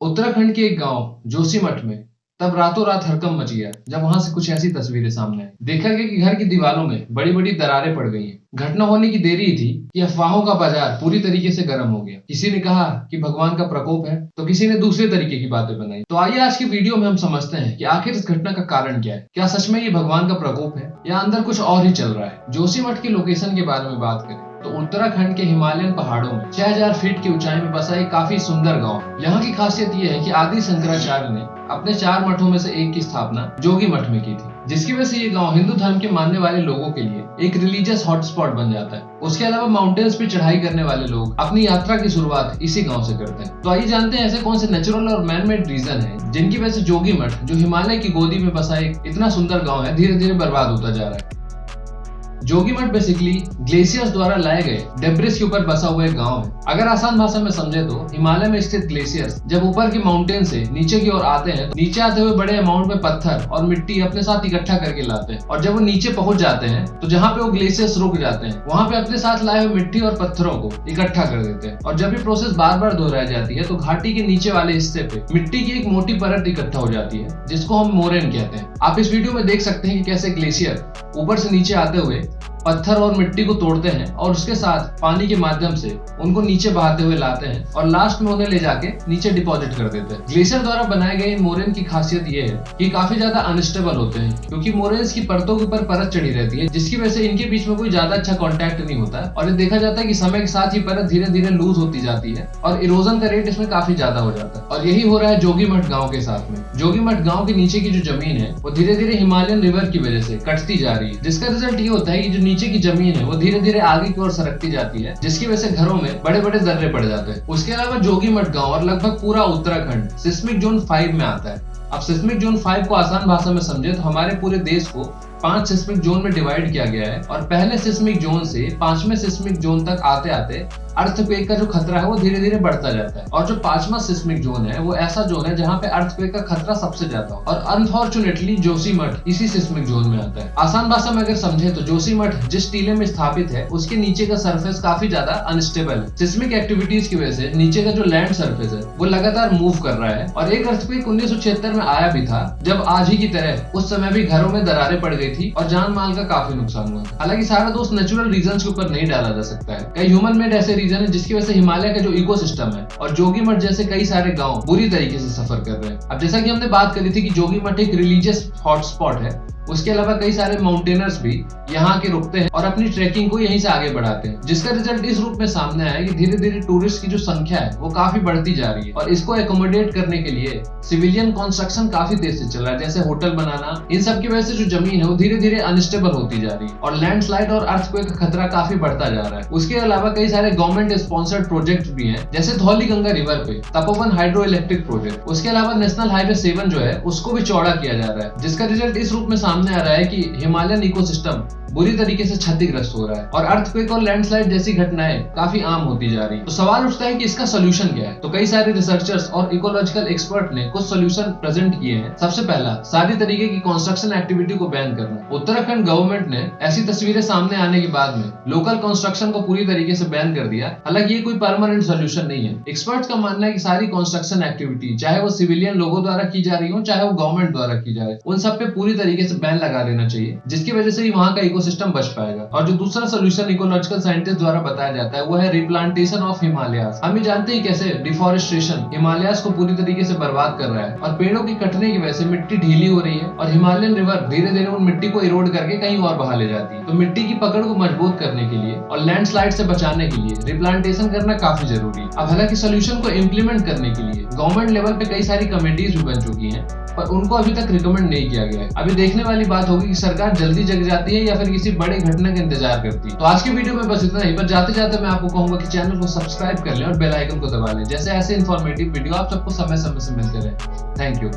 उत्तराखंड के एक गांव जोशीमठ में तब रातों रात हड़कंप मच गया जब वहां से कुछ ऐसी तस्वीरें सामने आई। देखा गया कि घर की दीवारों में बड़ी बड़ी दरारें पड़ गई हैं। घटना होने की देरी ही थी कि अफवाहों का बाजार पूरी तरीके से गर्म हो गया। किसी ने कहा कि भगवान का प्रकोप है, तो किसी ने दूसरे तरीके की बातें बनाई। तो आइए आज की वीडियो में हम समझते हैं कि आखिर इस घटना का कारण क्या है। क्या सच में ये भगवान का प्रकोप है या अंदर कुछ और ही चल रहा है। जोशीमठ की लोकेशन के बारे में बात करें तो उत्तराखंड के हिमालयन पहाड़ों में 6000 फीट की ऊंचाई में बसा एक काफी सुंदर गांव। यहाँ की खासियत यह है कि आदि शंकराचार्य ने अपने 4 मठों में से एक की स्थापना जोगी मठ में की थी, जिसकी वजह से ये गांव हिंदू धर्म के मानने वाले लोगों के लिए एक रिलीजियस हॉटस्पॉट बन जाता है। उसके अलावा माउंटेन्स पे चढ़ाई करने वाले लोग अपनी यात्रा की शुरुआत इसी गांव से करते हैं। तो आइए जानते हैं ऐसे कौन से नेचुरल और मैन मेड रीजन है जिनकी वजह से जोगी मठ, जो हिमालय की गोदी में बसा एक इतना सुंदर गाँव है, धीरे धीरे बर्बाद होता जा रहा है। जोगीमठ बेसिकली ग्लेशियर्स द्वारा लाए गए डेब्रिस के ऊपर बसा हुआ एक गांव है। अगर आसान भाषा में समझे तो हिमालय में स्थित ग्लेशियर्स जब ऊपर के माउंटेन से नीचे की ओर आते हैं, नीचे आते हुए बड़े अमाउंट में पत्थर और मिट्टी अपने साथ इकट्ठा करके लाते हैं, और जब वो नीचे पहुंच जाते हैं तो जहाँ पे वो ग्लेशियर्स रुक जाते हैं वहां पे अपने साथ लाए हुए मिट्टी और पत्थरों को इकट्ठा कर देते हैं। और जब ये प्रोसेस बार बार दोहराई जाती है तो घाटी के नीचे वाले हिस्से पे मिट्टी की एक मोटी परत इकट्ठा हो जाती है, जिसको हम मोरेन कहते हैं। आप इस वीडियो में देख सकते हैं कि कैसे ग्लेशियर ऊपर से नीचे आते हुए पत्थर और मिट्टी को तोड़ते हैं और उसके साथ पानी के माध्यम से उनको नीचे बहाते हुए लाते हैं और लास्ट में उन्हें ले जाके नीचे डिपॉजिट कर देते हैं। ग्लेशियर द्वारा बनाए गए इन मोरेन की खासियत ये है कि काफी ज्यादा अनस्टेबल होते हैं, क्योंकि मोरेन्स की परतों के ऊपर परत चढ़ी रहती है, जिसकी वजह से इनके बीच में कोई ज्यादा अच्छा कॉन्टैक्ट नहीं होता है। और ये देखा जाता है कि समय के साथ ही परत धीरे धीरे लूज होती जाती है और इरोजन का रेट इसमें काफी ज्यादा हो जाता है। और यही हो रहा है जोगीमठ गाँव के साथ में। जोगीमठ गाँव के नीचे की जो जमीन है वो धीरे धीरे हिमालयन रिवर की वजह से कटती जा रही है, जिसका रिजल्ट ये होता है कि जो नीचे की जमीन है वो धीरे धीरे आगे की ओर सरकती जाती है, जिसकी वजह से घरों में बड़े बड़े दर्रे पड़ जाते हैं। उसके अलावा जोगीमठ गांव और लगभग पूरा उत्तराखंड सिस्मिक जोन 5 में आता है। अब सिस्मिक जोन 5 को आसान भाषा में समझे तो हमारे पूरे देश को 5 सिस्मिक जोन में डिवाइड किया गया है, और पहले सिस्मिक जोन से 5वें सिस्मिक जोन तक आते आते अर्थक्वेक का जो खतरा है वो धीरे धीरे बढ़ता जाता है। और जो 5वां सिस्मिक जोन है वो ऐसा जोन है जहाँ पे अर्थक्वेक का खतरा सबसे ज्यादा हो, और अनफॉर्चुनेटली जोशीमठ इसी सिस्मिक जोन में आता है। आसान भाषा में अगर समझे तो जोशीमठ जिस टीले में स्थापित है उसके नीचे का सरफेस काफी ज्यादा अनस्टेबल है। सिस्मिक एक्टिविटीज की वजह से नीचे का जो लैंड सरफेस है वो लगातार मूव कर रहा है। और एक अर्थक्वेक 1976 में आया भी था, जब आज ही की तरह उस समय भी घरों में दरारें पड़ गई थी और जान माल का काफी नुकसान हुआ। हालांकि सारा दोष नेचुरल रीजन के ऊपर नहीं डाला जा सकता है, कई ह्यूमन मेड ऐसे रीजन है जिसकी वजह से हिमालय का जो इकोसिस्टम है और जोगीमठ जैसे कई सारे गांव बुरी तरीके से सफर कर रहे हैं। अब जैसा कि हमने बात करी थी कि जोगीमठ एक रिलीजियस हॉटस्पॉट है, उसके अलावा कई सारे माउंटेनर्स भी यहाँ के रुकते हैं और अपनी ट्रैकिंग को यहीं से आगे बढ़ाते हैं, जिसका रिजल्ट इस रूप में सामने आया कि धीरे धीरे टूरिस्ट की जो संख्या है वो काफी बढ़ती जा रही है। और इसको एकोमोडेट करने के लिए सिविलियन कंस्ट्रक्शन काफी तेज से चल रहा है, जैसे होटल बनाना। इन सब की वजह से जो जमीन है वो धीरे धीरे अनस्टेबल होती जा रही है और लैंडस्लाइड और अर्थक्वेक का खतरा काफी बढ़ता जा रहा है। उसके अलावा कई सारे गवर्नमेंट स्पॉन्सर्ड प्रोजेक्ट भी हैं, जैसे धौली गंगा रिवर पे तपोवन हाइड्रो इलेक्ट्रिक प्रोजेक्ट। उसके अलावा नेशनल हाईवे 7 जो है उसको भी चौड़ा किया जा रहा है, जिसका रिजल्ट इस रूप में सामने आ रहा है कि हिमालयन इकोसिस्टम बुरी तरीके से क्षतिग्रस्त हो रहा है और अर्थक्वेक और लैंडस्लाइड जैसी घटनाएं काफी आम होती जा रही है। तो सवाल उठता है कि इसका सोल्यूशन क्या है। तो कई सारे रिसर्चर्स और इकोलॉजिकल एक्सपर्ट ने कुछ सोल्यूशन प्रेजेंट किए हैं। सबसे पहला, सारी तरीके की कंस्ट्रक्शन एक्टिविटी को बैन करना। उत्तराखंड गवर्नमेंट ने ऐसी तस्वीरें सामने आने के बाद में लोकल कंस्ट्रक्शन को पूरी तरीके से बैन कर दिया। हालांकि ये कोई परमानेंट सोल्यूशन नहीं है। एक्सपर्ट्स का मानना है कि सारी कंस्ट्रक्शन एक्टिविटी, चाहे वो सिविलियन लोगों द्वारा की जा रही हो चाहे वो गवर्नमेंट द्वारा की जा रही, उन सब पे पूरी तरीके से बैन लगा देना चाहिए, जिसकी वजह से ही वहां का सिस्टम बच पाएगा। और जो दूसरा सोल्यूशन इकोलॉजिकल साइंटिस्ट द्वारा बताया जाता है वो है रिप्लांटेशन ऑफ हिमालयास। हम ही जानते हैं कैसे डिफॉरेस्टेशन हिमालयास को पूरी तरीके से बर्बाद कर रहा है और पेड़ों की कटने की वजह से मिट्टी ढीली हो रही है और हिमालयन रिवर धीरे धीरे उन मिट्टी को इरोड करके कहीं और बहा ले जाती है। तो मिट्टी की पकड़ को मजबूत करने के लिए और लैंडस्लाइड से बचाने के लिए रिप्लांटेशन करना काफी जरूरी है। अब हालांकि सोल्यूशन को इम्प्लीमेंट करने के लिए गवर्नमेंट लेवल पे कई सारी कमेटीज भी बन चुकी हैं, पर उनको अभी तक रिकमेंड नहीं किया गया है। अभी देखने वाली बात होगी कि सरकार जल्दी जग जाती है या फिर किसी बड़े घटना का इंतजार करती है। तो आज की वीडियो में बस इतना ही, पर जाते जाते मैं आपको कहूंगा कि चैनल को सब्सक्राइब कर लें और बेल आइकन को दबा लें, जैसे ऐसे इन्फॉर्मेटिव वीडियो आप सबको समय समय से मिलते रहे। Thank you.